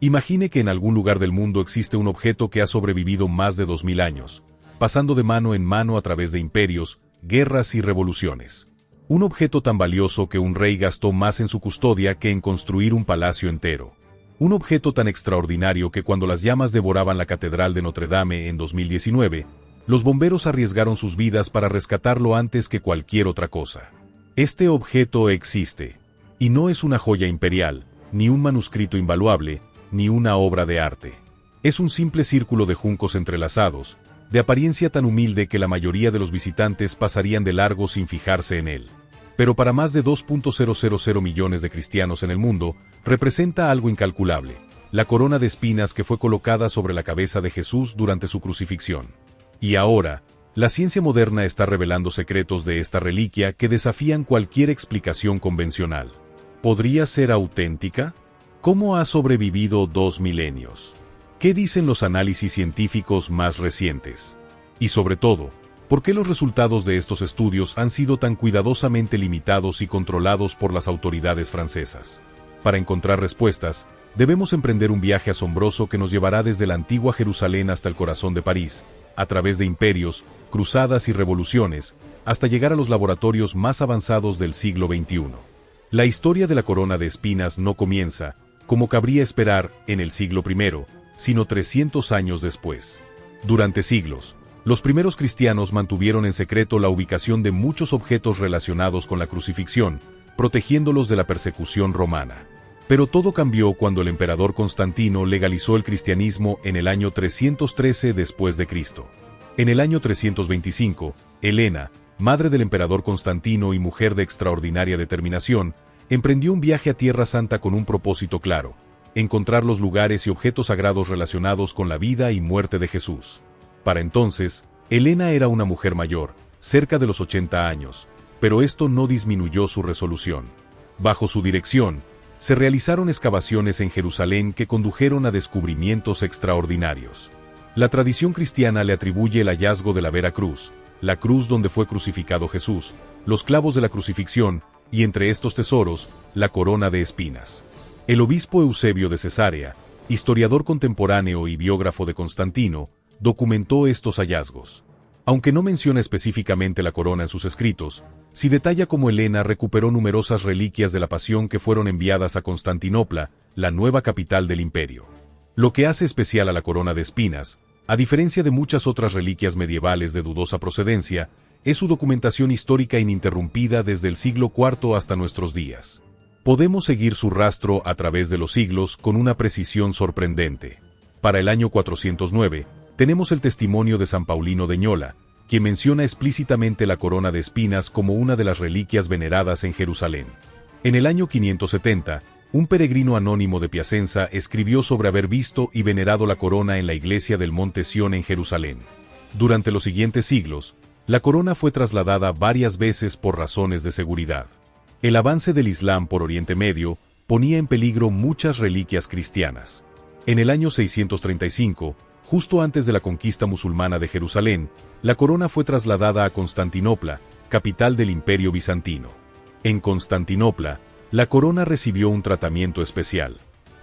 Imagine que en algún lugar del mundo existe un objeto que ha sobrevivido más de 2000 años, pasando de mano en mano a través de imperios, guerras y revoluciones. Un objeto tan valioso que un rey gastó más en su custodia que en construir un palacio entero. Un objeto tan extraordinario que cuando las llamas devoraban la Catedral de Notre Dame en 2019, los bomberos arriesgaron sus vidas para rescatarlo antes que cualquier otra cosa. Este objeto existe. Y no es una joya imperial, ni un manuscrito invaluable, ni una obra de arte. Es un simple círculo de juncos entrelazados, de apariencia tan humilde que la mayoría de los visitantes pasarían de largo sin fijarse en él. Pero para más de 2.000 millones de cristianos en el mundo, representa algo incalculable, la corona de espinas que fue colocada sobre la cabeza de Jesús durante su crucifixión. Y ahora, la ciencia moderna está revelando secretos de esta reliquia que desafían cualquier explicación convencional. ¿Podría ser auténtica? ¿Cómo ha sobrevivido 2 milenios? ¿Qué dicen los análisis científicos más recientes? Y sobre todo, ¿por qué los resultados de estos estudios han sido tan cuidadosamente limitados y controlados por las autoridades francesas? Para encontrar respuestas, debemos emprender un viaje asombroso que nos llevará desde la antigua Jerusalén hasta el corazón de París, a través de imperios, cruzadas y revoluciones, hasta llegar a los laboratorios más avanzados del siglo XXI. La historia de la corona de espinas no comienza, como cabría esperar, en el siglo I, sino 300 años después. Durante siglos, los primeros cristianos mantuvieron en secreto la ubicación de muchos objetos relacionados con la crucifixión, protegiéndolos de la persecución romana. Pero todo cambió cuando el emperador Constantino legalizó el cristianismo en el año 313 después de Cristo. En el año 325, Helena, madre del emperador Constantino y mujer de extraordinaria determinación, emprendió un viaje a Tierra Santa con un propósito claro: encontrar los lugares y objetos sagrados relacionados con la vida y muerte de Jesús. Para entonces, Helena era una mujer mayor, cerca de los 80 años, pero esto no disminuyó su resolución. Bajo su dirección, se realizaron excavaciones en Jerusalén que condujeron a descubrimientos extraordinarios. La tradición cristiana le atribuye el hallazgo de la Vera Cruz, la cruz donde fue crucificado Jesús, los clavos de la crucifixión, y entre estos tesoros, la corona de espinas. El obispo Eusebio de Cesarea, historiador contemporáneo y biógrafo de Constantino, documentó estos hallazgos. Aunque no menciona específicamente la corona en sus escritos, sí detalla cómo Helena recuperó numerosas reliquias de la pasión que fueron enviadas a Constantinopla, la nueva capital del imperio. Lo que hace especial a la corona de espinas, a diferencia de muchas otras reliquias medievales de dudosa procedencia, es su documentación histórica ininterrumpida desde el siglo IV hasta nuestros días. Podemos seguir su rastro a través de los siglos con una precisión sorprendente. Para el año 409, tenemos el testimonio de San Paulino de Ñola, quien menciona explícitamente la corona de espinas como una de las reliquias veneradas en Jerusalén. En el año 570, un peregrino anónimo de Piacenza escribió sobre haber visto y venerado la corona en la iglesia del Monte Sión en Jerusalén. Durante los siguientes siglos, la corona fue trasladada varias veces por razones de seguridad. El avance del Islam por Oriente Medio ponía en peligro muchas reliquias cristianas. En el año 635, justo antes de la conquista musulmana de Jerusalén, la corona fue trasladada a Constantinopla, capital del Imperio Bizantino. En Constantinopla, la corona recibió un tratamiento especial.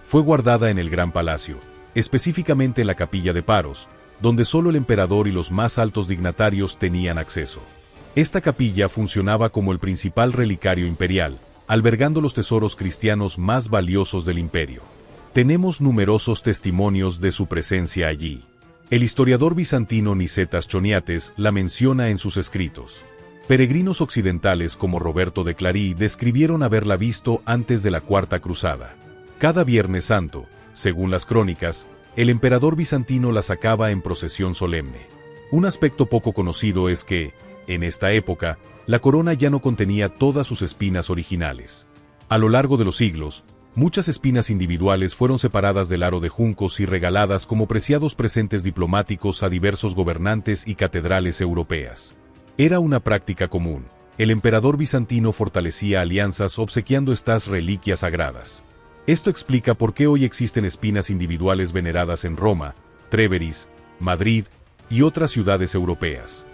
Fue guardada en el Gran Palacio, específicamente en la Capilla de Paros, donde solo el emperador y los más altos dignatarios tenían acceso. Esta capilla funcionaba como el principal relicario imperial, albergando los tesoros cristianos más valiosos del imperio. Tenemos numerosos testimonios de su presencia allí. El historiador bizantino Nicetas Choniates la menciona en sus escritos. Peregrinos occidentales como Roberto de Clary describieron haberla visto antes de la Cuarta Cruzada. Cada Viernes Santo, según las crónicas, el emperador bizantino la sacaba en procesión solemne. Un aspecto poco conocido es que, en esta época, la corona ya no contenía todas sus espinas originales. A lo largo de los siglos, muchas espinas individuales fueron separadas del aro de juncos y regaladas como preciados presentes diplomáticos a diversos gobernantes y catedrales europeas. Era una práctica común. El emperador bizantino fortalecía alianzas obsequiando estas reliquias sagradas. Esto explica por qué hoy existen espinas individuales veneradas en Roma, Tréveris, Madrid y otras ciudades europeas.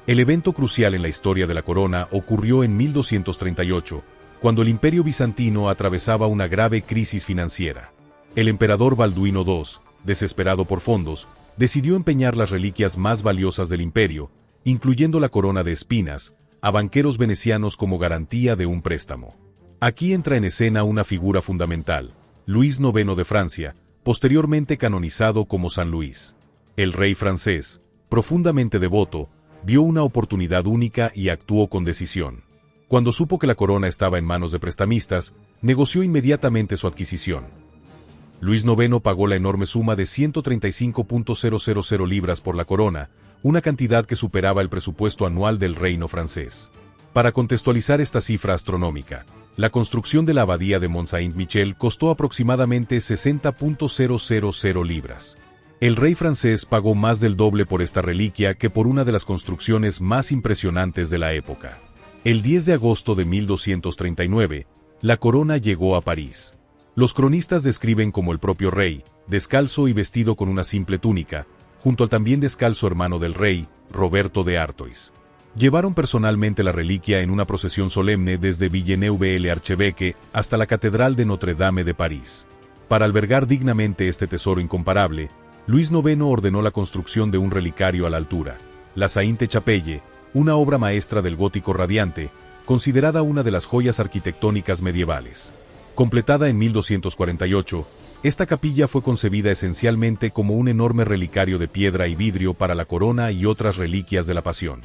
El evento crucial en la historia de la corona ocurrió en 1238, cuando el Imperio bizantino atravesaba una grave crisis financiera. El emperador Balduino II, desesperado por fondos, decidió empeñar las reliquias más valiosas del imperio, incluyendo la corona de espinas, a banqueros venecianos como garantía de un préstamo. Aquí entra en escena una figura fundamental, Luis IX de Francia, posteriormente canonizado como San Luis. El rey francés, profundamente devoto, vio una oportunidad única y actuó con decisión. Cuando supo que la corona estaba en manos de prestamistas, negoció inmediatamente su adquisición. Luis IX pagó la enorme suma de 135.000 libras por la corona, una cantidad que superaba el presupuesto anual del reino francés. Para contextualizar esta cifra astronómica, la construcción de la abadía de Mont-Saint-Michel costó aproximadamente 60.000 libras. El rey francés pagó más del doble por esta reliquia que por una de las construcciones más impresionantes de la época. El 10 de agosto de 1239, la corona llegó a París. Los cronistas describen como el propio rey, descalzo y vestido con una simple túnica, junto al también descalzo hermano del rey, Roberto de Artois. Llevaron personalmente la reliquia en una procesión solemne desde Villeneuve-l'Archeveque hasta la Catedral de Notre-Dame de París. Para albergar dignamente este tesoro incomparable, Luis IX ordenó la construcción de un relicario a la altura, la Sainte-Chapelle, una obra maestra del gótico radiante, considerada una de las joyas arquitectónicas medievales. Completada en 1248, esta capilla fue concebida esencialmente como un enorme relicario de piedra y vidrio para la corona y otras reliquias de la Pasión.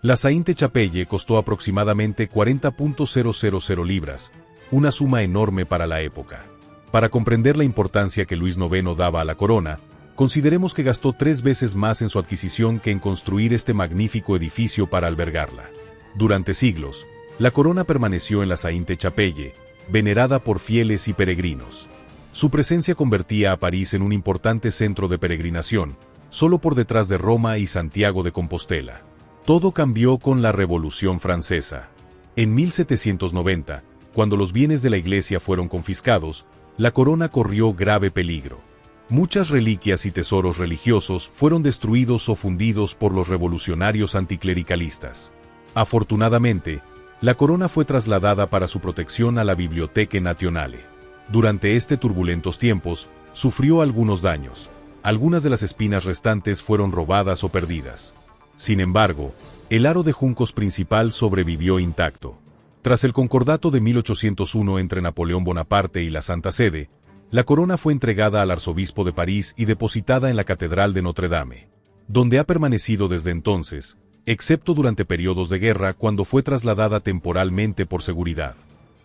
La Sainte-Chapelle costó aproximadamente 40.000 libras, una suma enorme para la época. Para comprender la importancia que Luis IX daba a la corona, consideremos que gastó 3 veces más en su adquisición que en construir este magnífico edificio para albergarla. Durante siglos, la corona permaneció en la Sainte-Chapelle, venerada por fieles y peregrinos. Su presencia convertía a París en un importante centro de peregrinación, solo por detrás de Roma y Santiago de Compostela. Todo cambió con la Revolución Francesa. En 1790, cuando los bienes de la iglesia fueron confiscados, la corona corrió grave peligro. Muchas reliquias y tesoros religiosos fueron destruidos o fundidos por los revolucionarios anticlericalistas. Afortunadamente, la corona fue trasladada para su protección a la Biblioteca Nazionale. Durante turbulentos tiempos, sufrió algunos daños. Algunas de las espinas restantes fueron robadas o perdidas. Sin embargo, el aro de juncos principal sobrevivió intacto. Tras el concordato de 1801 entre Napoleón Bonaparte y la Santa Sede, la corona fue entregada al arzobispo de París y depositada en la Catedral de Notre-Dame, donde ha permanecido desde entonces, excepto durante periodos de guerra cuando fue trasladada temporalmente por seguridad.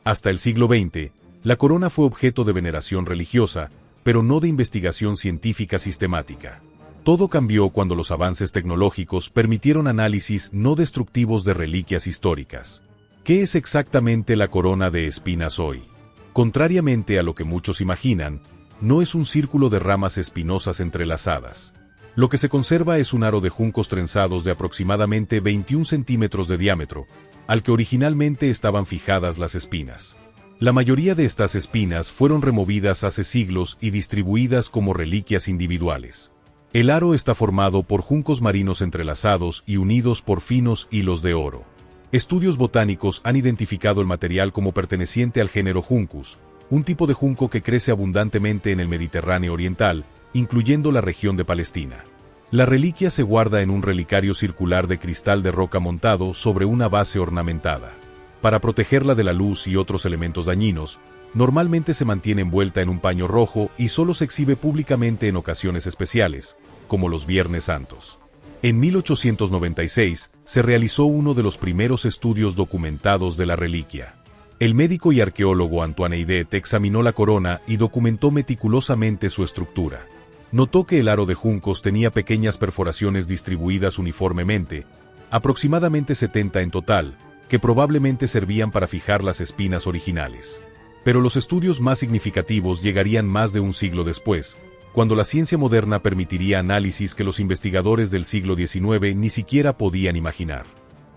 Hasta el siglo XX, la corona fue objeto de veneración religiosa, pero no de investigación científica sistemática. Todo cambió cuando los avances tecnológicos permitieron análisis no destructivos de reliquias históricas. ¿Qué es exactamente la corona de espinas hoy? Contrariamente a lo que muchos imaginan, no es un círculo de ramas espinosas entrelazadas. Lo que se conserva es un aro de juncos trenzados de aproximadamente 21 centímetros de diámetro, al que originalmente estaban fijadas las espinas. La mayoría de estas espinas fueron removidas hace siglos y distribuidas como reliquias individuales. El aro está formado por juncos marinos entrelazados y unidos por finos hilos de oro. Estudios botánicos han identificado el material como perteneciente al género Juncus, un tipo de junco que crece abundantemente en el Mediterráneo oriental, incluyendo la región de Palestina. La reliquia se guarda en un relicario circular de cristal de roca montado sobre una base ornamentada. Para protegerla de la luz y otros elementos dañinos, normalmente se mantiene envuelta en un paño rojo y solo se exhibe públicamente en ocasiones especiales, como los Viernes Santos. En 1896, se realizó uno de los primeros estudios documentados de la reliquia. El médico y arqueólogo Antoine Eydet examinó la corona y documentó meticulosamente su estructura. Notó que el aro de juncos tenía pequeñas perforaciones distribuidas uniformemente, aproximadamente 70 en total, que probablemente servían para fijar las espinas originales. Pero los estudios más significativos llegarían más de un siglo después, cuando la ciencia moderna permitiría análisis que los investigadores del siglo XIX ni siquiera podían imaginar.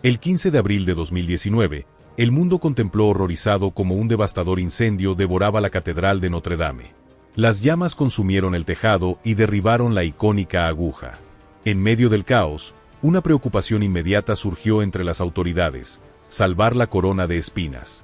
El 15 de abril de 2019, el mundo contempló horrorizado cómo un devastador incendio devoraba la Catedral de Notre-Dame. Las llamas consumieron el tejado y derribaron la icónica aguja. En medio del caos, una preocupación inmediata surgió entre las autoridades: salvar la corona de espinas.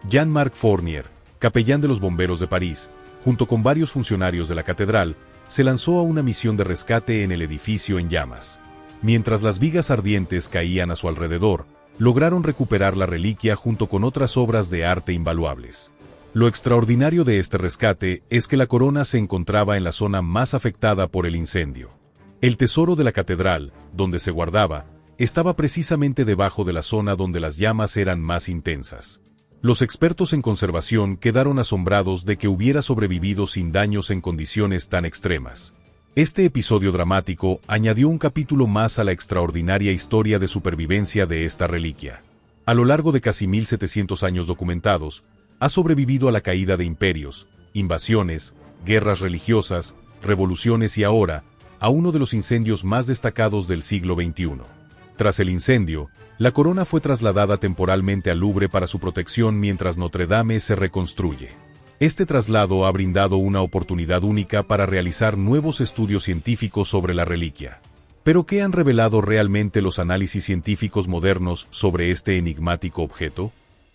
Jean-Marc Fournier, capellán de los bomberos de París, junto con varios funcionarios de la catedral, se lanzó a una misión de rescate en el edificio en llamas. Mientras las vigas ardientes caían a su alrededor, lograron recuperar la reliquia junto con otras obras de arte invaluables. Lo extraordinario de este rescate es que la corona se encontraba en la zona más afectada por el incendio. El tesoro de la catedral, donde se guardaba, estaba precisamente debajo de la zona donde las llamas eran más intensas. Los expertos en conservación quedaron asombrados de que hubiera sobrevivido sin daños en condiciones tan extremas. Este episodio dramático añadió un capítulo más a la extraordinaria historia de supervivencia de esta reliquia. A lo largo de casi 1700 años documentados, ha sobrevivido a la caída de imperios, invasiones, guerras religiosas, revoluciones y ahora, a uno de los incendios más destacados del siglo XXI. Tras el incendio, la corona fue trasladada temporalmente al Louvre para su protección mientras Notre Dame se reconstruye. Este traslado ha brindado una oportunidad única para realizar nuevos estudios científicos sobre la reliquia. ¿Pero qué han revelado realmente los análisis científicos modernos sobre este enigmático objeto?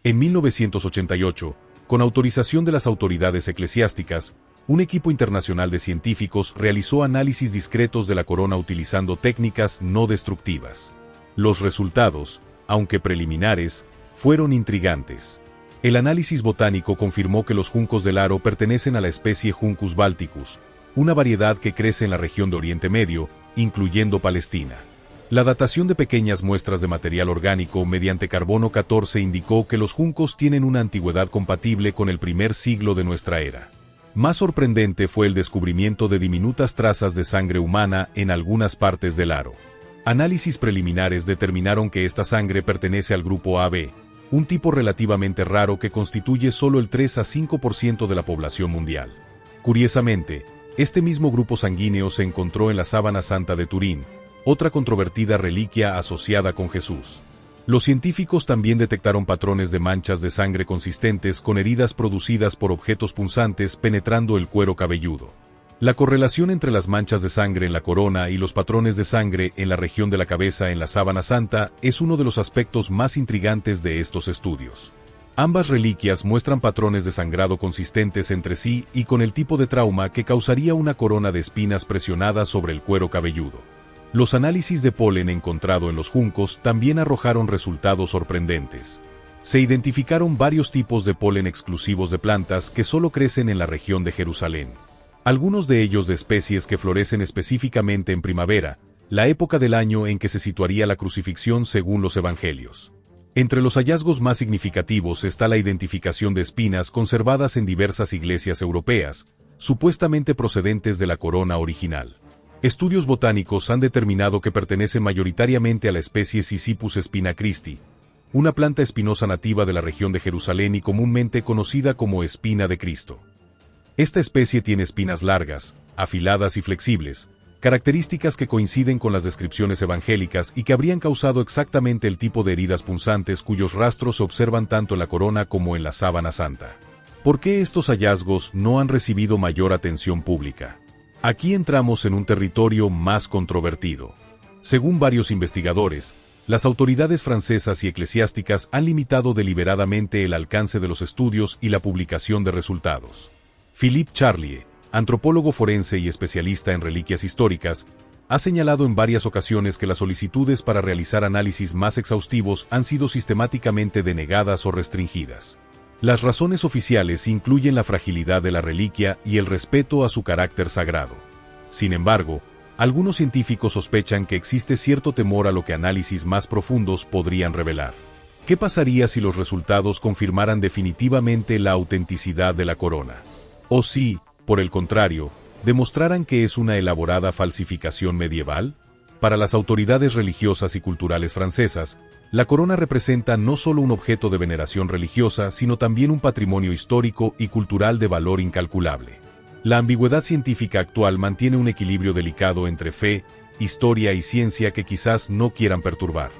En 1988, con autorización de las autoridades eclesiásticas, un equipo internacional de científicos realizó análisis discretos de la corona utilizando técnicas no destructivas. Los resultados, aunque preliminares, fueron intrigantes. El análisis botánico confirmó que los juncos del aro pertenecen a la especie Juncus balticus, una variedad que crece en la región de Oriente Medio, incluyendo Palestina. La datación de pequeñas muestras de material orgánico mediante carbono 14 indicó que los juncos tienen una antigüedad compatible con el primer siglo de nuestra era. Más sorprendente fue el descubrimiento de diminutas trazas de sangre humana en algunas partes del aro. Análisis preliminares determinaron que esta sangre pertenece al grupo AB, un tipo relativamente raro que constituye solo el 3 a 5% de la población mundial. Curiosamente, este mismo grupo sanguíneo se encontró en la Sábana Santa de Turín, otra controvertida reliquia asociada con Jesús. Los científicos también detectaron patrones de manchas de sangre consistentes con heridas producidas por objetos punzantes penetrando el cuero cabelludo. La correlación entre las manchas de sangre en la corona y los patrones de sangre en la región de la cabeza en la Sábana Santa es uno de los aspectos más intrigantes de estos estudios. Ambas reliquias muestran patrones de sangrado consistentes entre sí y con el tipo de trauma que causaría una corona de espinas presionadas sobre el cuero cabelludo. Los análisis de polen encontrado en los juncos también arrojaron resultados sorprendentes. Se identificaron varios tipos de polen exclusivos de plantas que solo crecen en la región de Jerusalén. Algunos de ellos de especies que florecen específicamente en primavera, la época del año en que se situaría la crucifixión según los evangelios. Entre los hallazgos más significativos está la identificación de espinas conservadas en diversas iglesias europeas, supuestamente procedentes de la corona original. Estudios botánicos han determinado que pertenece mayoritariamente a la especie Sisyphus spina Christi, una planta espinosa nativa de la región de Jerusalén y comúnmente conocida como espina de Cristo. Esta especie tiene espinas largas, afiladas y flexibles, características que coinciden con las descripciones evangélicas y que habrían causado exactamente el tipo de heridas punzantes cuyos rastros se observan tanto en la corona como en la Sábana Santa. ¿Por qué estos hallazgos no han recibido mayor atención pública? Aquí entramos en un territorio más controvertido. Según varios investigadores, las autoridades francesas y eclesiásticas han limitado deliberadamente el alcance de los estudios y la publicación de resultados. Philippe Charlier, antropólogo forense y especialista en reliquias históricas, ha señalado en varias ocasiones que las solicitudes para realizar análisis más exhaustivos han sido sistemáticamente denegadas o restringidas. Las razones oficiales incluyen la fragilidad de la reliquia y el respeto a su carácter sagrado. Sin embargo, algunos científicos sospechan que existe cierto temor a lo que análisis más profundos podrían revelar. ¿Qué pasaría si los resultados confirmaran definitivamente la autenticidad de la corona? O si, por el contrario, demostraran que es una elaborada falsificación medieval? Para las autoridades religiosas y culturales francesas, la corona representa no solo un objeto de veneración religiosa, sino también un patrimonio histórico y cultural de valor incalculable. La ambigüedad científica actual mantiene un equilibrio delicado entre fe, historia y ciencia que quizás no quieran perturbar.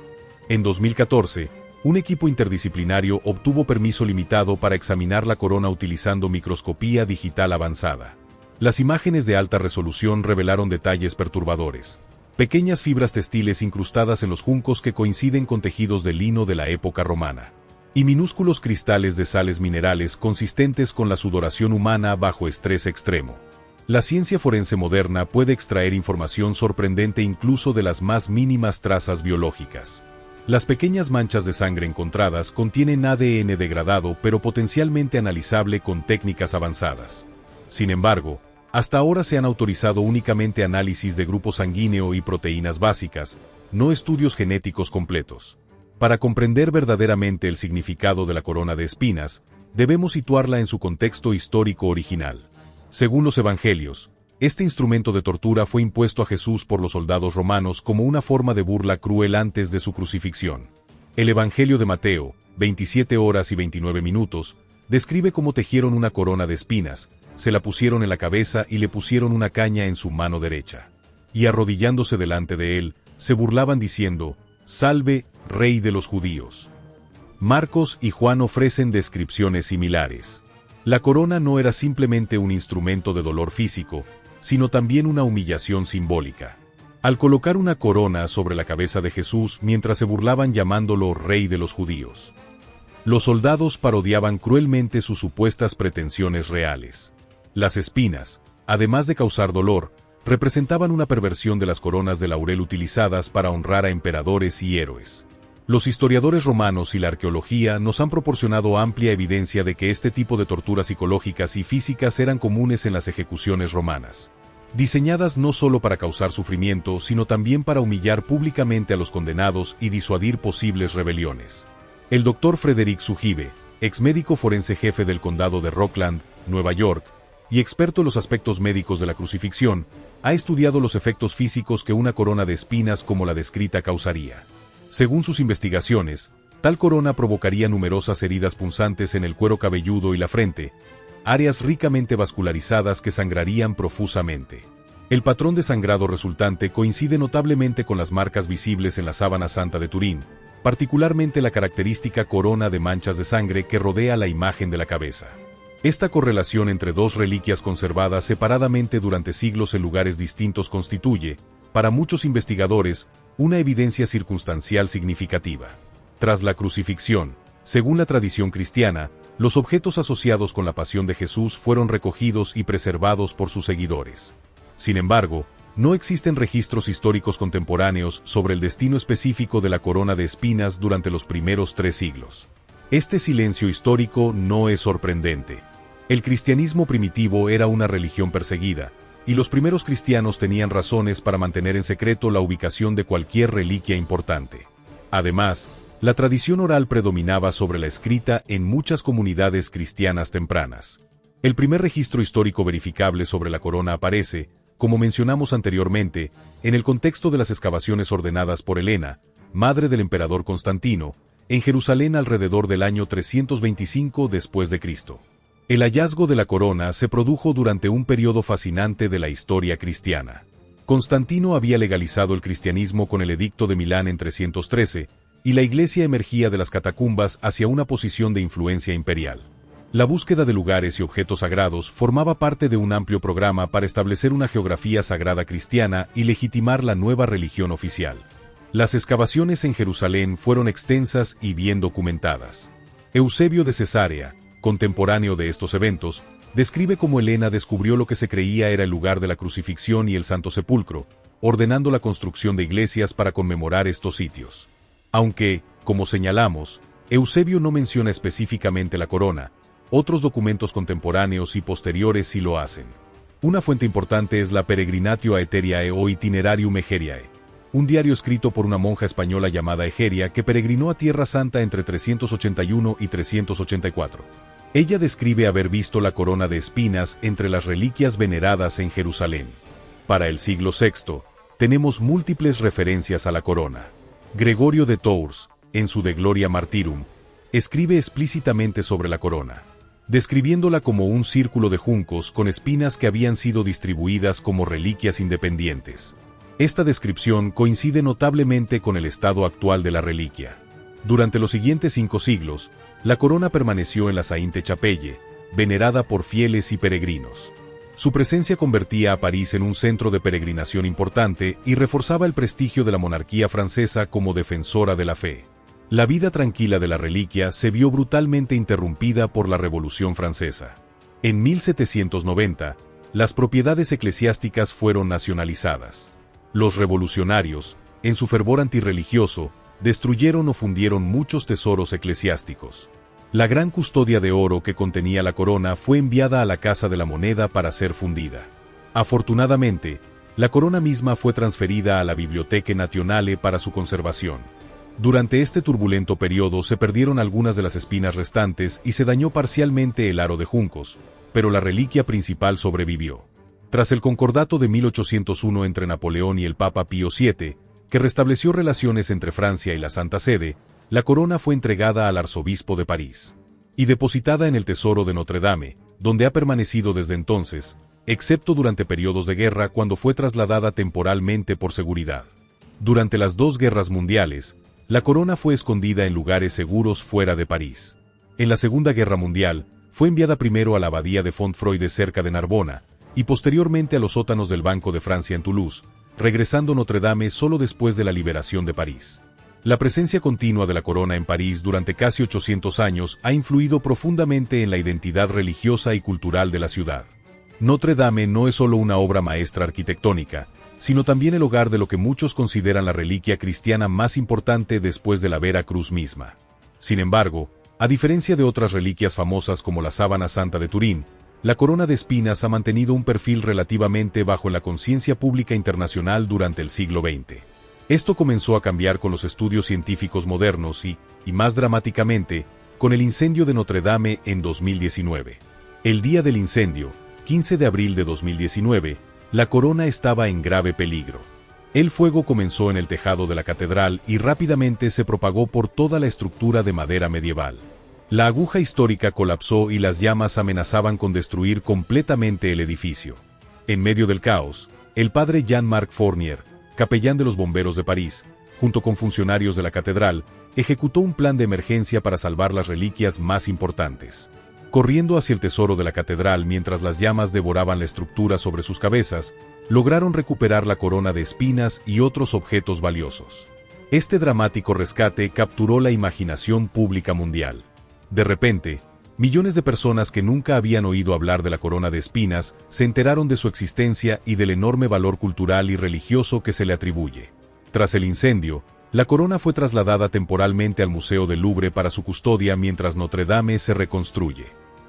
En 2014, un equipo interdisciplinario obtuvo permiso limitado para examinar la corona utilizando microscopía digital avanzada. Las imágenes de alta resolución revelaron detalles perturbadores. Pequeñas fibras textiles incrustadas en los juncos que coinciden con tejidos de lino de la época romana. y minúsculos cristales de sales minerales consistentes con la sudoración humana bajo estrés extremo. La ciencia forense moderna puede extraer información sorprendente incluso de las más mínimas trazas biológicas. Las pequeñas manchas de sangre encontradas contienen ADN degradado pero potencialmente analizable con técnicas avanzadas. Sin embargo, hasta ahora se han autorizado únicamente análisis de grupo sanguíneo y proteínas básicas, no estudios genéticos completos. Para comprender verdaderamente el significado de la corona de espinas, debemos situarla en su contexto histórico original. Según los evangelios, este instrumento de tortura fue impuesto a Jesús por los soldados romanos como una forma de burla cruel antes de su crucifixión. El Evangelio de Mateo, 27 horas y 29 minutos, describe cómo tejieron una corona de espinas, se la pusieron en la cabeza y le pusieron una caña en su mano derecha. Y arrodillándose delante de él, se burlaban diciendo: «Salve, Rey de los judíos». Marcos y Juan ofrecen descripciones similares. La corona no era simplemente un instrumento de dolor físico, sino también una humillación simbólica. Al colocar una corona sobre la cabeza de Jesús mientras se burlaban llamándolo Rey de los judíos, los soldados parodiaban cruelmente sus supuestas pretensiones reales. Las espinas, además de causar dolor, representaban una perversión de las coronas de laurel utilizadas para honrar a emperadores y héroes. Los historiadores romanos y la arqueología nos han proporcionado amplia evidencia de que este tipo de torturas psicológicas y físicas eran comunes en las ejecuciones romanas, diseñadas no solo para causar sufrimiento, sino también para humillar públicamente a los condenados y disuadir posibles rebeliones. El Dr. Frederick Sugibe, ex médico forense jefe del condado de Rockland, Nueva York, y experto en los aspectos médicos de la crucifixión, ha estudiado los efectos físicos que una corona de espinas como la descrita causaría. Según sus investigaciones, tal corona provocaría numerosas heridas punzantes en el cuero cabelludo y la frente, áreas ricamente vascularizadas que sangrarían profusamente. El patrón de sangrado resultante coincide notablemente con las marcas visibles en la sábana santa de Turín, particularmente la característica corona de manchas de sangre que rodea la imagen de la cabeza. Esta correlación entre dos reliquias conservadas separadamente durante siglos en lugares distintos constituye, para muchos investigadores, una evidencia circunstancial significativa. Tras la crucifixión, según la tradición cristiana, los objetos asociados con la pasión de Jesús fueron recogidos y preservados por sus seguidores. Sin embargo, no existen registros históricos contemporáneos sobre el destino específico de la corona de espinas durante los primeros 3 siglos. Este silencio histórico no es sorprendente. El cristianismo primitivo era una religión perseguida, y los primeros cristianos tenían razones para mantener en secreto la ubicación de cualquier reliquia importante. Además, la tradición oral predominaba sobre la escrita en muchas comunidades cristianas tempranas. El primer registro histórico verificable sobre la corona aparece, como mencionamos anteriormente, en el contexto de las excavaciones ordenadas por Helena, madre del emperador Constantino, en Jerusalén alrededor del año 325 después de Cristo. El hallazgo de la corona se produjo durante un periodo fascinante de la historia cristiana. Constantino había legalizado el cristianismo con el Edicto de Milán en 313, y la Iglesia emergía de las catacumbas hacia una posición de influencia imperial. La búsqueda de lugares y objetos sagrados formaba parte de un amplio programa para establecer una geografía sagrada cristiana y legitimar la nueva religión oficial. Las excavaciones en Jerusalén fueron extensas y bien documentadas. Eusebio de Cesarea, contemporáneo de estos eventos, describe cómo Helena descubrió lo que se creía era el lugar de la crucifixión y el Santo Sepulcro, ordenando la construcción de iglesias para conmemorar estos sitios. Aunque, como señalamos, Eusebio no menciona específicamente la corona, otros documentos contemporáneos y posteriores sí lo hacen. Una fuente importante es la Peregrinatio Aetheriae o Itinerarium Egeriae, un diario escrito por una monja española llamada Egeria que peregrinó a Tierra Santa entre 381 y 384. Ella describe haber visto la corona de espinas entre las reliquias veneradas en Jerusalén. Para el siglo VI, tenemos múltiples referencias a la corona. Gregorio de Tours, en su De Gloria Martyrum, escribe explícitamente sobre la corona, describiéndola como un círculo de juncos con espinas que habían sido distribuidas como reliquias independientes. Esta descripción coincide notablemente con el estado actual de la reliquia. Durante los siguientes 5 siglos, la corona permaneció en la Sainte-Chapelle, venerada por fieles y peregrinos. Su presencia convertía a París en un centro de peregrinación importante y reforzaba el prestigio de la monarquía francesa como defensora de la fe. La vida tranquila de la reliquia se vio brutalmente interrumpida por la Revolución Francesa. En 1790, las propiedades eclesiásticas fueron nacionalizadas. Los revolucionarios, en su fervor antirreligioso, destruyeron o fundieron muchos tesoros eclesiásticos. La gran custodia de oro que contenía la corona fue enviada a la Casa de la Moneda para ser fundida. Afortunadamente, la corona misma fue transferida a la Biblioteca Nazionale para su conservación. Durante este turbulento periodo se perdieron algunas de las espinas restantes y se dañó parcialmente el aro de juncos, pero la reliquia principal sobrevivió. Tras el concordato de 1801 entre Napoleón y el Papa Pío VII, que restableció relaciones entre Francia y la Santa Sede, la corona fue entregada al arzobispo de París y depositada en el Tesoro de Notre Dame, donde ha permanecido desde entonces, excepto durante periodos de guerra cuando fue trasladada temporalmente por seguridad. Durante las dos guerras mundiales, la corona fue escondida en lugares seguros fuera de París. En la Segunda Guerra Mundial, fue enviada primero a la abadía de Fontfroide cerca de Narbona, y posteriormente a los sótanos del Banco de Francia en Toulouse, regresando Notre Dame solo después de la liberación de París. La presencia continua de la corona en París durante casi 800 años ha influido profundamente en la identidad religiosa y cultural de la ciudad. Notre Dame no es solo una obra maestra arquitectónica, sino también el hogar de lo que muchos consideran la reliquia cristiana más importante después de la Vera Cruz misma. Sin embargo, a diferencia de otras reliquias famosas como la Sábana Santa de Turín, la corona de espinas ha mantenido un perfil relativamente bajo en la conciencia pública internacional durante el siglo XX. Esto comenzó a cambiar con los estudios científicos modernos y más dramáticamente, con el incendio de Notre Dame en 2019. El día del incendio, 15 de abril de 2019, la corona estaba en grave peligro. El fuego comenzó en el tejado de la catedral y rápidamente se propagó por toda la estructura de madera medieval. La aguja histórica colapsó y las llamas amenazaban con destruir completamente el edificio. En medio del caos, el padre Jean-Marc Fournier, capellán de los bomberos de París, junto con funcionarios de la catedral, ejecutó un plan de emergencia para salvar las reliquias más importantes. Corriendo hacia el tesoro de la catedral mientras las llamas devoraban la estructura sobre sus cabezas, lograron recuperar la corona de espinas y otros objetos valiosos. Este dramático rescate capturó la imaginación pública mundial. De repente, millones de personas que nunca habían oído hablar de la corona de espinas se enteraron de su existencia y del enorme valor cultural y religioso que se le atribuye. Tras el incendio, la corona fue trasladada temporalmente al Museo del Louvre para su custodia mientras Notre Dame se reconstruye.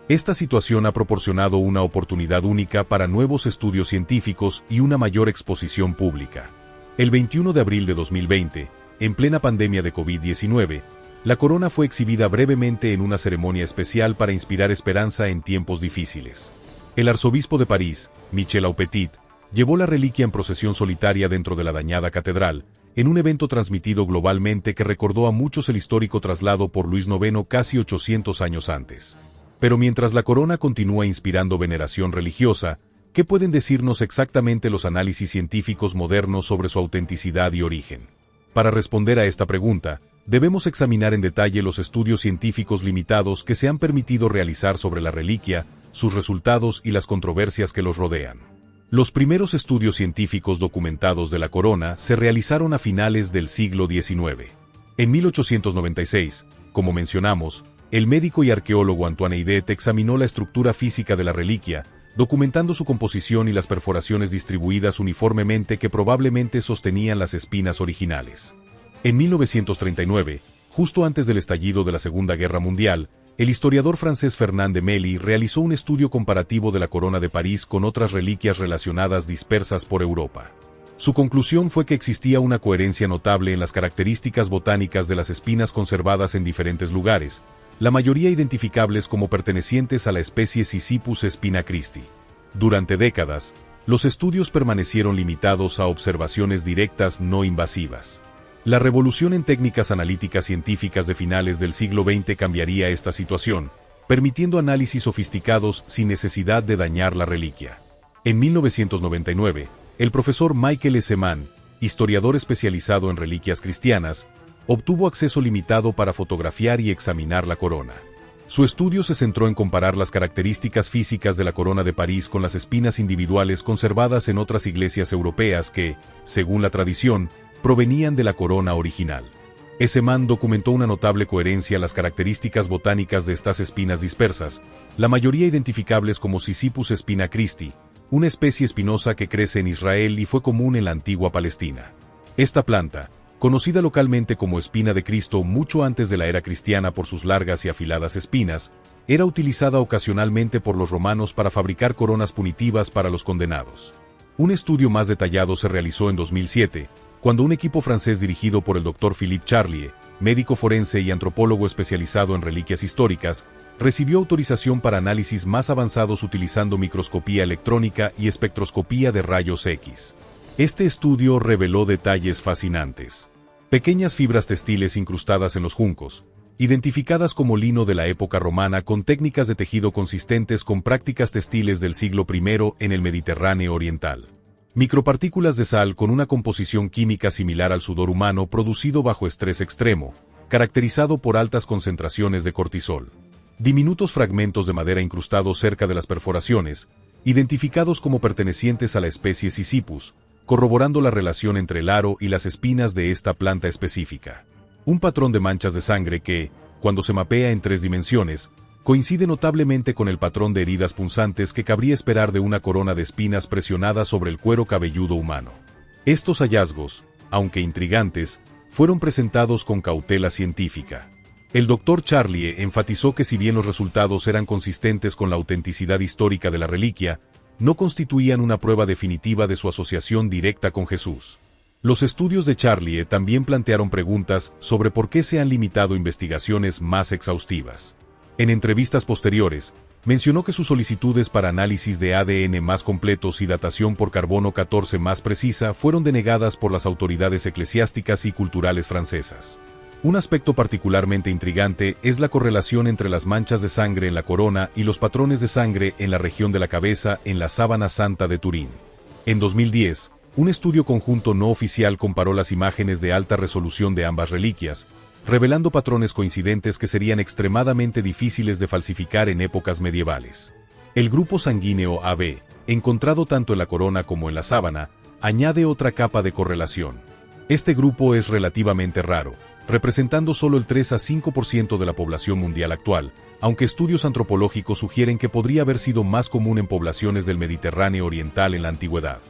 Esta situación ha proporcionado una oportunidad única para nuevos estudios científicos y una mayor exposición pública. El 21 de abril de 2020, en plena pandemia de COVID-19, la corona fue exhibida brevemente en una ceremonia especial para inspirar esperanza en tiempos difíciles. El arzobispo de París, Michel Aupetit, llevó la reliquia en procesión solitaria dentro de la dañada catedral, en un evento transmitido globalmente que recordó a muchos el histórico traslado por Luis IX casi 800 años antes. Pero mientras la corona continúa inspirando veneración religiosa, ¿qué pueden decirnos exactamente los análisis científicos modernos sobre su autenticidad y origen? Para responder a esta pregunta, debemos examinar en detalle los estudios científicos limitados que se han permitido realizar sobre la reliquia, sus resultados y las controversias que los rodean. Los primeros estudios científicos documentados de la corona se realizaron a finales del siglo XIX. En 1896, como mencionamos, el médico y arqueólogo Antoine Eidet examinó la estructura física de la reliquia, documentando su composición y las perforaciones distribuidas uniformemente que probablemente sostenían las espinas originales. En 1939, justo antes del estallido de la Segunda Guerra Mundial, el historiador francés Fernand de Mely realizó un estudio comparativo de la corona de París con otras reliquias relacionadas dispersas por Europa. Su conclusión fue que existía una coherencia notable en las características botánicas de las espinas conservadas en diferentes lugares, la mayoría identificables como pertenecientes a la especie Sisyphus spina Christi. Durante décadas, los estudios permanecieron limitados a observaciones directas no invasivas. La revolución en técnicas analíticas científicas de finales del siglo XX cambiaría esta situación, permitiendo análisis sofisticados sin necesidad de dañar la reliquia. En 1999, el profesor Michael S. Mann, historiador especializado en reliquias cristianas, obtuvo acceso limitado para fotografiar y examinar la corona. Su estudio se centró en comparar las características físicas de la corona de París con las espinas individuales conservadas en otras iglesias europeas que, según la tradición, provenían de la corona original. Eseman documentó una notable coherencia en las características botánicas de estas espinas dispersas, la mayoría identificables como Sisyphus spina Christi, una especie espinosa que crece en Israel y fue común en la antigua Palestina. Esta planta, conocida localmente como espina de Cristo mucho antes de la era cristiana por sus largas y afiladas espinas, era utilizada ocasionalmente por los romanos para fabricar coronas punitivas para los condenados. Un estudio más detallado se realizó en 2007, cuando un equipo francés dirigido por el Dr. Philippe Charlier, médico forense y antropólogo especializado en reliquias históricas, recibió autorización para análisis más avanzados utilizando microscopía electrónica y espectroscopía de rayos X. Este estudio reveló detalles fascinantes. Pequeñas fibras textiles incrustadas en los juncos, identificadas como lino de la época romana con técnicas de tejido consistentes con prácticas textiles del siglo I en el Mediterráneo oriental. Micropartículas de sal con una composición química similar al sudor humano producido bajo estrés extremo, caracterizado por altas concentraciones de cortisol. Diminutos fragmentos de madera incrustados cerca de las perforaciones, identificados como pertenecientes a la especie Sisyphus, corroborando la relación entre el aro y las espinas de esta planta específica. Un patrón de manchas de sangre que, cuando se mapea en 3 dimensiones, coincide notablemente con el patrón de heridas punzantes que cabría esperar de una corona de espinas presionada sobre el cuero cabelludo humano. Estos hallazgos, aunque intrigantes, fueron presentados con cautela científica. El Dr. Charlier enfatizó que si bien los resultados eran consistentes con la autenticidad histórica de la reliquia, no constituían una prueba definitiva de su asociación directa con Jesús. Los estudios de Charlier también plantearon preguntas sobre por qué se han limitado investigaciones más exhaustivas. En entrevistas posteriores, mencionó que sus solicitudes para análisis de ADN más completos y datación por carbono 14 más precisa fueron denegadas por las autoridades eclesiásticas y culturales francesas. Un aspecto particularmente intrigante es la correlación entre las manchas de sangre en la corona y los patrones de sangre en la región de la cabeza en la Sábana Santa de Turín. En 2010, un estudio conjunto no oficial comparó las imágenes de alta resolución de ambas reliquias, revelando patrones coincidentes que serían extremadamente difíciles de falsificar en épocas medievales. El grupo sanguíneo AB, encontrado tanto en la corona como en la sábana, añade otra capa de correlación. Este grupo es relativamente raro, representando solo el 3 a 5% de la población mundial actual, aunque estudios antropológicos sugieren que podría haber sido más común en poblaciones del Mediterráneo oriental en la antigüedad.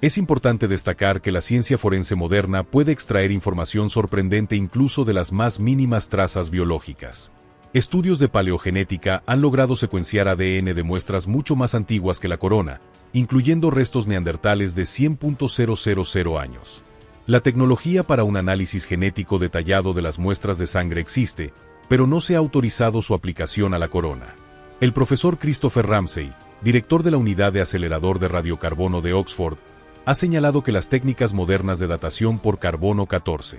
Es importante destacar que la ciencia forense moderna puede extraer información sorprendente incluso de las más mínimas trazas biológicas. Estudios de paleogenética han logrado secuenciar ADN de muestras mucho más antiguas que la corona, incluyendo restos neandertales de 100.000 años. La tecnología para un análisis genético detallado de las muestras de sangre existe, pero no se ha autorizado su aplicación a la corona. El profesor Christopher Ramsey, director de la Unidad de Acelerador de Radiocarbono de Oxford, ha señalado que las técnicas modernas de datación por carbono 14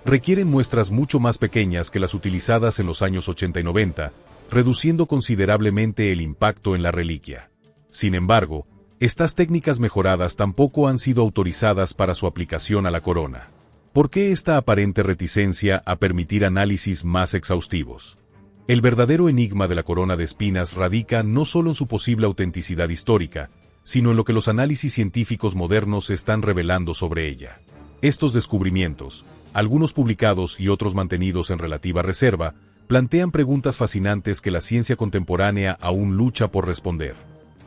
requieren muestras mucho más pequeñas que las utilizadas en los años 80 y 90, reduciendo considerablemente el impacto en la reliquia. Sin embargo, estas técnicas mejoradas tampoco han sido autorizadas para su aplicación a la corona. ¿Por qué esta aparente reticencia a permitir análisis más exhaustivos? El verdadero enigma de la corona de espinas radica no solo en su posible autenticidad histórica, sino en lo que los análisis científicos modernos están revelando sobre ella. Estos descubrimientos, algunos publicados y otros mantenidos en relativa reserva, plantean preguntas fascinantes que la ciencia contemporánea aún lucha por responder.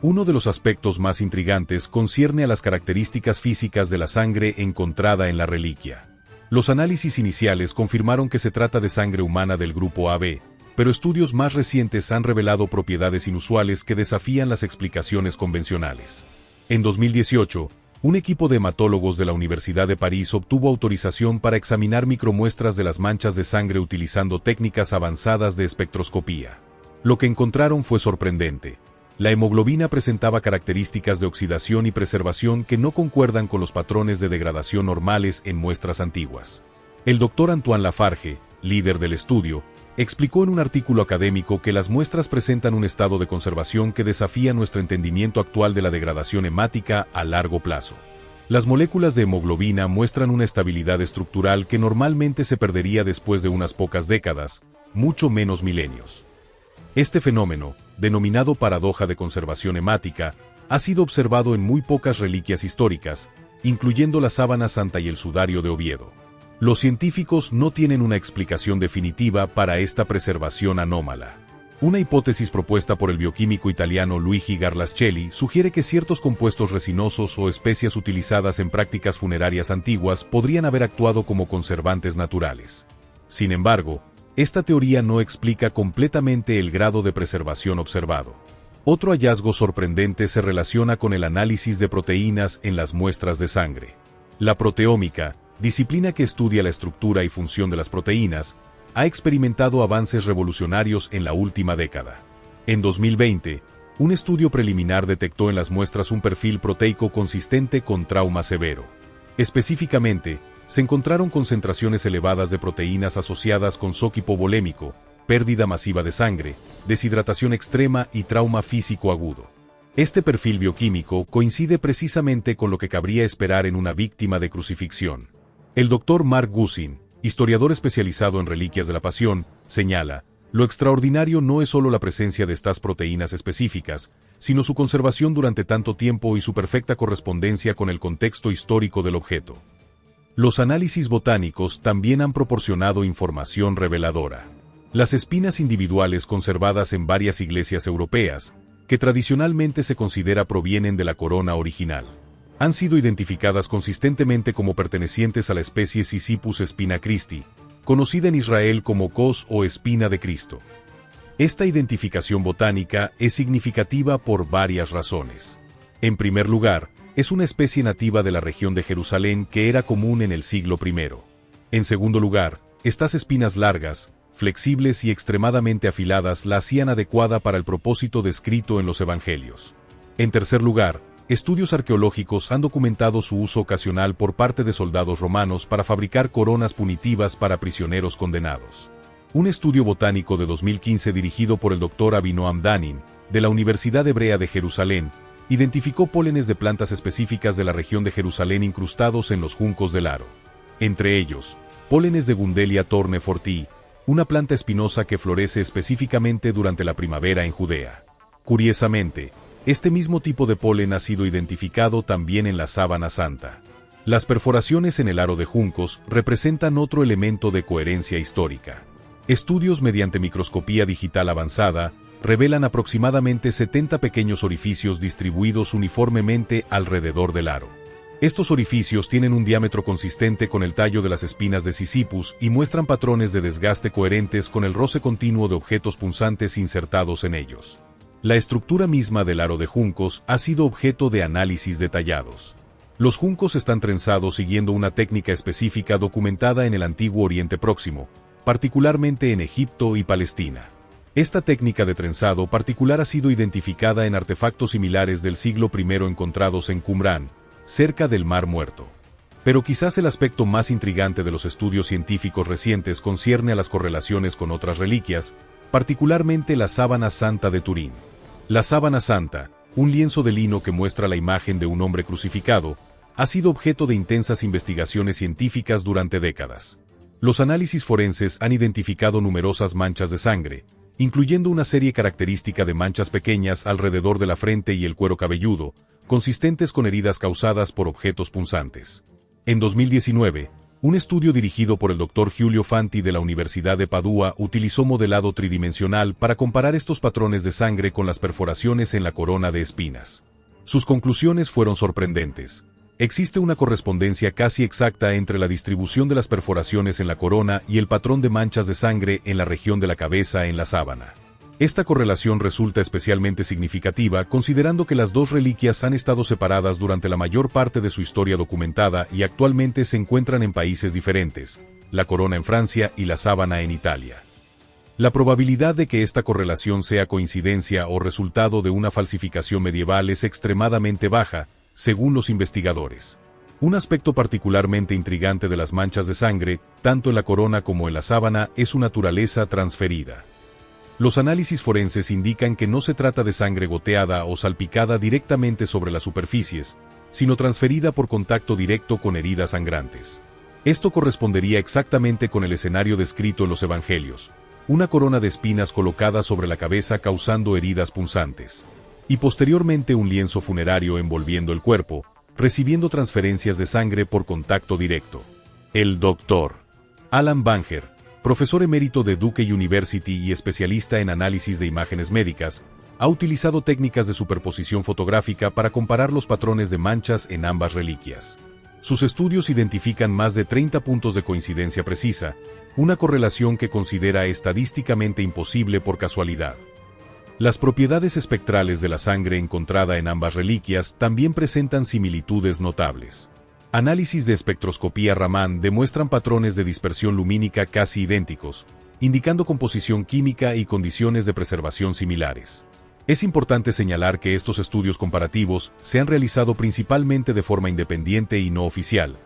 Uno de los aspectos más intrigantes concierne a las características físicas de la sangre encontrada en la reliquia. Los análisis iniciales confirmaron que se trata de sangre humana del grupo AB, pero estudios más recientes han revelado propiedades inusuales que desafían las explicaciones convencionales. En 2018, un equipo de hematólogos de la Universidad de París obtuvo autorización para examinar micromuestras de las manchas de sangre utilizando técnicas avanzadas de espectroscopía. Lo que encontraron fue sorprendente. La hemoglobina presentaba características de oxidación y preservación que no concuerdan con los patrones de degradación normales en muestras antiguas. El Dr. Antoine Lafarge, líder del estudio, explicó en un artículo académico que las muestras presentan un estado de conservación que desafía nuestro entendimiento actual de la degradación hemática a largo plazo. Las moléculas de hemoglobina muestran una estabilidad estructural que normalmente se perdería después de unas pocas décadas, mucho menos milenios. Este fenómeno, denominado paradoja de conservación hemática, ha sido observado en muy pocas reliquias históricas, incluyendo la Sábana Santa y el Sudario de Oviedo. Los científicos no tienen una explicación definitiva para esta preservación anómala. Una hipótesis propuesta por el bioquímico italiano Luigi Garlascelli sugiere que ciertos compuestos resinosos o especias utilizadas en prácticas funerarias antiguas podrían haber actuado como conservantes naturales. Sin embargo, esta teoría no explica completamente el grado de preservación observado. Otro hallazgo sorprendente se relaciona con el análisis de proteínas en las muestras de sangre. La proteómica, disciplina que estudia la estructura y función de las proteínas, ha experimentado avances revolucionarios en la última década. En 2020, un estudio preliminar detectó en las muestras un perfil proteico consistente con trauma severo. Específicamente, se encontraron concentraciones elevadas de proteínas asociadas con shock hipovolémico, pérdida masiva de sangre, deshidratación extrema y trauma físico agudo. Este perfil bioquímico coincide precisamente con lo que cabría esperar en una víctima de crucifixión. El Dr. Mark Gussin, historiador especializado en reliquias de la Pasión, señala: lo extraordinario no es solo la presencia de estas proteínas específicas, sino su conservación durante tanto tiempo y su perfecta correspondencia con el contexto histórico del objeto. Los análisis botánicos también han proporcionado información reveladora. Las espinas individuales conservadas en varias iglesias europeas, que tradicionalmente se considera provienen de la corona original, han sido identificadas consistentemente como pertenecientes a la especie Sisyphus spina Christi, conocida en Israel como cos o espina de Cristo. Esta identificación botánica es significativa por varias razones. En primer lugar, es una especie nativa de la región de Jerusalén que era común en el siglo I. En segundo lugar, estas espinas largas, flexibles y extremadamente afiladas la hacían adecuada para el propósito descrito en los evangelios. En tercer lugar, estudios arqueológicos han documentado su uso ocasional por parte de soldados romanos para fabricar coronas punitivas para prisioneros condenados. Un estudio botánico de 2015 dirigido por el Dr. Avinoam Danin, de la Universidad Hebrea de Jerusalén, identificó pólenes de plantas específicas de la región de Jerusalén incrustados en los juncos del aro. Entre ellos, pólenes de Gundelia torne forti, una planta espinosa que florece específicamente durante la primavera en Judea. Curiosamente, este mismo tipo de polen ha sido identificado también en la sábana santa. Las perforaciones en el aro de juncos representan otro elemento de coherencia histórica. Estudios mediante microscopía digital avanzada revelan aproximadamente 70 pequeños orificios distribuidos uniformemente alrededor del aro. Estos orificios tienen un diámetro consistente con el tallo de las espinas de Sisyphus y muestran patrones de desgaste coherentes con el roce continuo de objetos punzantes insertados en ellos. La estructura misma del aro de juncos ha sido objeto de análisis detallados. Los juncos están trenzados siguiendo una técnica específica documentada en el antiguo Oriente Próximo, particularmente en Egipto y Palestina. Esta técnica de trenzado particular ha sido identificada en artefactos similares del siglo I encontrados en Qumrán, cerca del Mar Muerto. Pero quizás el aspecto más intrigante de los estudios científicos recientes concierne a las correlaciones con otras reliquias, particularmente la sábana santa de Turín. La sábana santa, un lienzo de lino que muestra la imagen de un hombre crucificado, ha sido objeto de intensas investigaciones científicas durante décadas. Los análisis forenses han identificado numerosas manchas de sangre, incluyendo una serie característica de manchas pequeñas alrededor de la frente y el cuero cabelludo, consistentes con heridas causadas por objetos punzantes. En 2019, un estudio dirigido por el Dr. Giulio Fanti de la Universidad de Padua utilizó modelado tridimensional para comparar estos patrones de sangre con las perforaciones en la corona de espinas. Sus conclusiones fueron sorprendentes. Existe una correspondencia casi exacta entre la distribución de las perforaciones en la corona y el patrón de manchas de sangre en la región de la cabeza en la sábana. Esta correlación resulta especialmente significativa considerando que las dos reliquias han estado separadas durante la mayor parte de su historia documentada y actualmente se encuentran en países diferentes, la corona en Francia y la sábana en Italia. La probabilidad de que esta correlación sea coincidencia o resultado de una falsificación medieval es extremadamente baja, según los investigadores. Un aspecto particularmente intrigante de las manchas de sangre, tanto en la corona como en la sábana, es su naturaleza transferida. Los análisis forenses indican que no se trata de sangre goteada o salpicada directamente sobre las superficies, sino transferida por contacto directo con heridas sangrantes. Esto correspondería exactamente con el escenario descrito en los evangelios, una corona de espinas colocada sobre la cabeza causando heridas punzantes, y posteriormente un lienzo funerario envolviendo el cuerpo, recibiendo transferencias de sangre por contacto directo. El Dr. Alan Banger, profesor emérito de Duke University y especialista en análisis de imágenes médicas, ha utilizado técnicas de superposición fotográfica para comparar los patrones de manchas en ambas reliquias. Sus estudios identifican más de 30 puntos de coincidencia precisa, una correlación que considera estadísticamente imposible por casualidad. Las propiedades espectrales de la sangre encontrada en ambas reliquias también presentan similitudes notables. Análisis de espectroscopía Raman demuestran patrones de dispersión lumínica casi idénticos, indicando composición química y condiciones de preservación similares. Es importante señalar que estos estudios comparativos se han realizado principalmente de forma independiente y no oficial,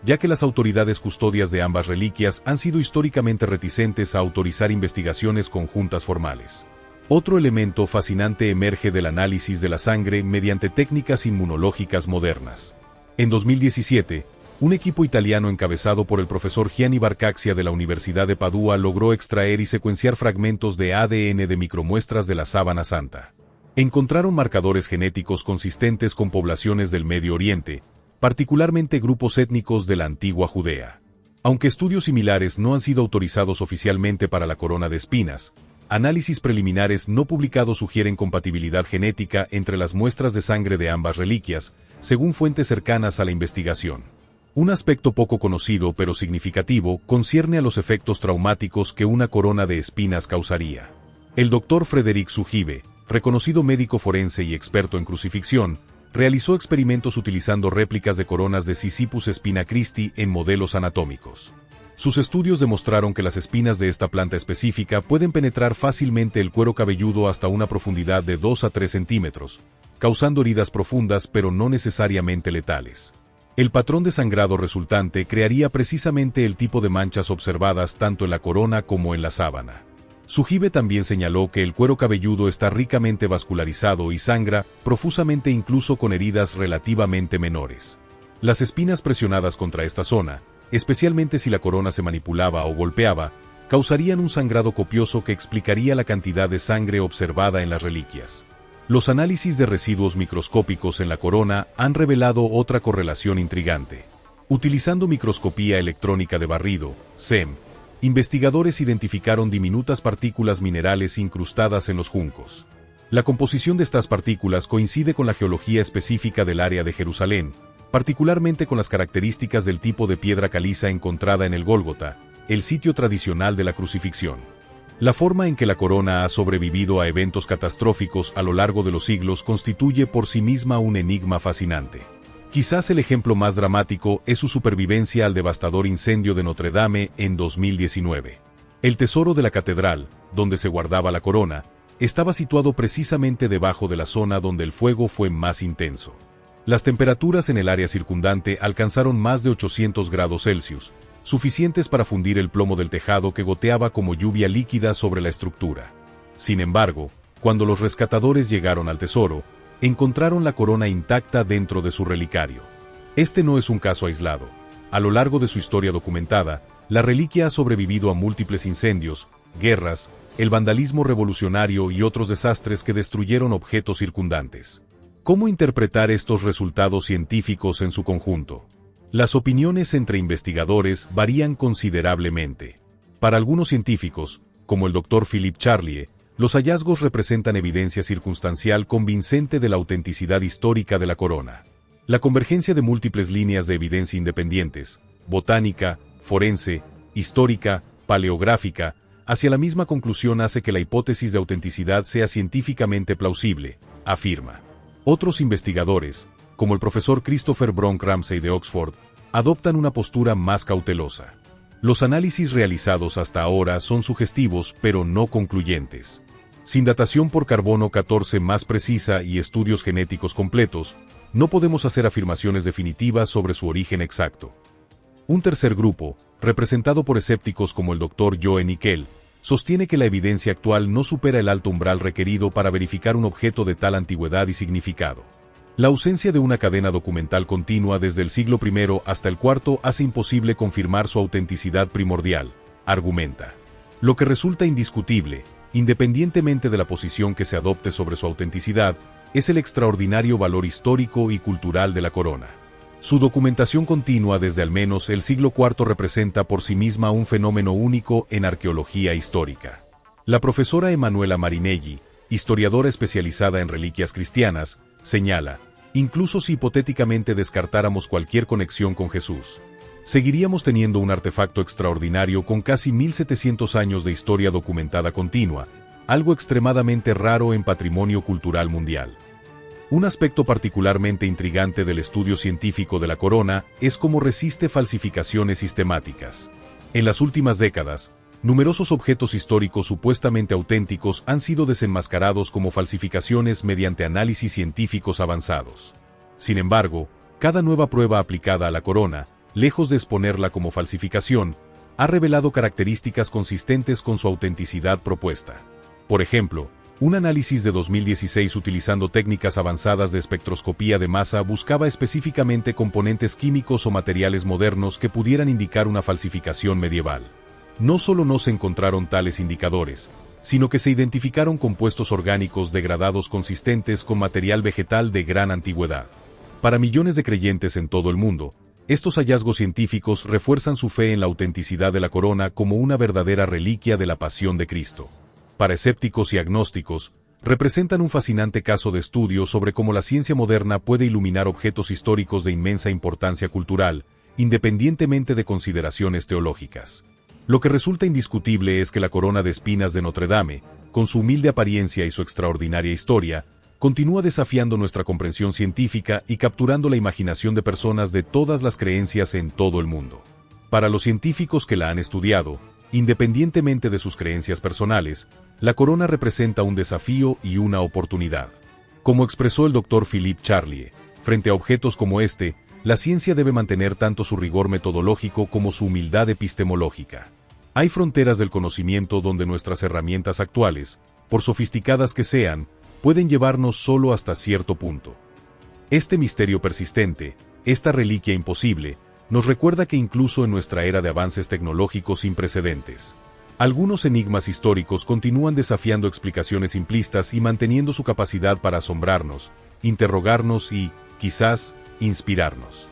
ya que las autoridades custodias de ambas reliquias han sido históricamente reticentes a autorizar investigaciones conjuntas formales. Otro elemento fascinante emerge del análisis de la sangre mediante técnicas inmunológicas modernas. En 2017, un equipo italiano encabezado por el profesor Gianni Barcaxia de la Universidad de Padua logró extraer y secuenciar fragmentos de ADN de micromuestras de la Sábana Santa. Encontraron marcadores genéticos consistentes con poblaciones del Medio Oriente, particularmente grupos étnicos de la antigua Judea. Aunque estudios similares no han sido autorizados oficialmente para la corona de espinas, análisis preliminares no publicados sugieren compatibilidad genética entre las muestras de sangre de ambas reliquias, según fuentes cercanas a la investigación. Un aspecto poco conocido pero significativo concierne a los efectos traumáticos que una corona de espinas causaría. El Dr. Frederick Sugibe, reconocido médico forense y experto en crucifixión, realizó experimentos utilizando réplicas de coronas de Sisyphus spina Christi en modelos anatómicos. Sus estudios demostraron que las espinas de esta planta específica pueden penetrar fácilmente el cuero cabelludo hasta una profundidad de 2 a 3 centímetros, causando heridas profundas pero no necesariamente letales. El patrón de sangrado resultante crearía precisamente el tipo de manchas observadas tanto en la corona como en la sábana. Sugibe también señaló que el cuero cabelludo está ricamente vascularizado y sangra profusamente incluso con heridas relativamente menores. Las espinas presionadas contra esta zona, especialmente si la corona se manipulaba o golpeaba, causarían un sangrado copioso que explicaría la cantidad de sangre observada en las reliquias. Los análisis de residuos microscópicos en la corona han revelado otra correlación intrigante. Utilizando microscopía electrónica de barrido, SEM, investigadores identificaron diminutas partículas minerales incrustadas en los juncos. La composición de estas partículas coincide con la geología específica del área de Jerusalén, particularmente con las características del tipo de piedra caliza encontrada en el Gólgota, el sitio tradicional de la crucifixión. La forma en que la corona ha sobrevivido a eventos catastróficos a lo largo de los siglos constituye por sí misma un enigma fascinante. Quizás el ejemplo más dramático es su supervivencia al devastador incendio de Notre Dame en 2019. El tesoro de la catedral, donde se guardaba la corona, estaba situado precisamente debajo de la zona donde el fuego fue más intenso. Las temperaturas en el área circundante alcanzaron más de 800 grados Celsius, suficientes para fundir el plomo del tejado que goteaba como lluvia líquida sobre la estructura. Sin embargo, cuando los rescatadores llegaron al tesoro, encontraron la corona intacta dentro de su relicario. Este no es un caso aislado. A lo largo de su historia documentada, la reliquia ha sobrevivido a múltiples incendios, guerras, el vandalismo revolucionario y otros desastres que destruyeron objetos circundantes. ¿Cómo interpretar estos resultados científicos en su conjunto? Las opiniones entre investigadores varían considerablemente. Para algunos científicos, como el Dr. Philippe Charlier, los hallazgos representan evidencia circunstancial convincente de la autenticidad histórica de la corona. La convergencia de múltiples líneas de evidencia independientes, botánica, forense, histórica, paleográfica, hacia la misma conclusión hace que la hipótesis de autenticidad sea científicamente plausible, afirma. Otros investigadores, como el profesor Christopher Bronk Ramsey de Oxford, adoptan una postura más cautelosa. Los análisis realizados hasta ahora son sugestivos pero no concluyentes. Sin datación por carbono 14 más precisa y estudios genéticos completos, no podemos hacer afirmaciones definitivas sobre su origen exacto. Un tercer grupo, representado por escépticos como el Dr. Joe Nickell, sostiene que la evidencia actual no supera el alto umbral requerido para verificar un objeto de tal antigüedad y significado. La ausencia de una cadena documental continua desde el siglo I hasta el IV hace imposible confirmar su autenticidad primordial, argumenta. Lo que resulta indiscutible, independientemente de la posición que se adopte sobre su autenticidad, es el extraordinario valor histórico y cultural de la corona. Su documentación continua desde al menos el siglo IV representa por sí misma un fenómeno único en arqueología histórica. La profesora Emanuela Marinelli, historiadora especializada en reliquias cristianas, señala, incluso si hipotéticamente descartáramos cualquier conexión con Jesús, seguiríamos teniendo un artefacto extraordinario con casi 1700 años de historia documentada continua, algo extremadamente raro en patrimonio cultural mundial. Un aspecto particularmente intrigante del estudio científico de la corona es cómo resiste falsificaciones sistemáticas. En las últimas décadas, numerosos objetos históricos supuestamente auténticos han sido desenmascarados como falsificaciones mediante análisis científicos avanzados. Sin embargo, cada nueva prueba aplicada a la corona, lejos de exponerla como falsificación, ha revelado características consistentes con su autenticidad propuesta. Por ejemplo, un análisis de 2016 utilizando técnicas avanzadas de espectroscopía de masa buscaba específicamente componentes químicos o materiales modernos que pudieran indicar una falsificación medieval. No solo no se encontraron tales indicadores, sino que se identificaron compuestos orgánicos degradados consistentes con material vegetal de gran antigüedad. Para millones de creyentes en todo el mundo, estos hallazgos científicos refuerzan su fe en la autenticidad de la corona como una verdadera reliquia de la pasión de Cristo. Para escépticos y agnósticos, representan un fascinante caso de estudio sobre cómo la ciencia moderna puede iluminar objetos históricos de inmensa importancia cultural, independientemente de consideraciones teológicas. Lo que resulta indiscutible es que la corona de espinas de Notre Dame, con su humilde apariencia y su extraordinaria historia, continúa desafiando nuestra comprensión científica y capturando la imaginación de personas de todas las creencias en todo el mundo. Para los científicos que la han estudiado, independientemente de sus creencias personales, la corona representa un desafío y una oportunidad. Como expresó el Dr. Philippe Charlier, frente a objetos como este, la ciencia debe mantener tanto su rigor metodológico como su humildad epistemológica. Hay fronteras del conocimiento donde nuestras herramientas actuales, por sofisticadas que sean, pueden llevarnos solo hasta cierto punto. Este misterio persistente, esta reliquia imposible, nos recuerda que incluso en nuestra era de avances tecnológicos sin precedentes, algunos enigmas históricos continúan desafiando explicaciones simplistas y manteniendo su capacidad para asombrarnos, interrogarnos y, quizás, inspirarnos.